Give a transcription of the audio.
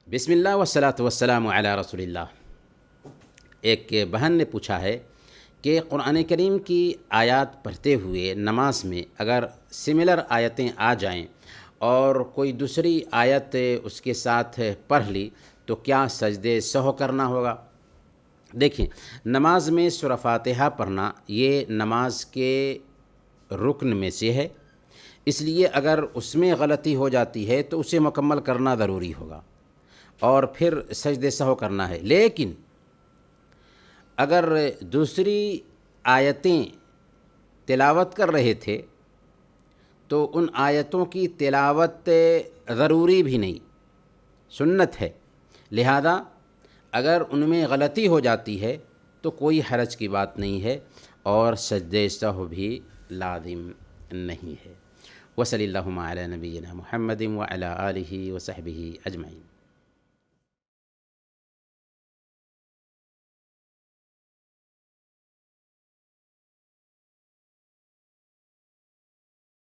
بسم اللہ والصلاۃ والسلام علی رسول اللہ۔ ایک بہن نے پوچھا ہے کہ قرآن کریم کی آیات پڑھتے ہوئے نماز میں اگر سملر آیتیں آ جائیں اور کوئی دوسری آیت اس کے ساتھ پڑھ لی تو کیا سجدے سہو کرنا ہوگا؟ دیکھیں، نماز میں سورہ فاتحہ پڑھنا یہ نماز کے رکن میں سے ہے، اس لیے اگر اس میں غلطی ہو جاتی ہے تو اسے مکمل کرنا ضروری ہوگا اور پھر سجدے سہو کرنا ہے۔ لیکن اگر دوسری آیتیں تلاوت کر رہے تھے تو ان آیتوں کی تلاوت ضروری بھی نہیں، سنت ہے، لہذا اگر ان میں غلطی ہو جاتی ہے تو کوئی حرج کی بات نہیں ہے اور سجدے سہو بھی لازم نہیں ہے۔ وصلی اللہم علی نبینا محمد وعلی آلہ وصحبہ اجمعین۔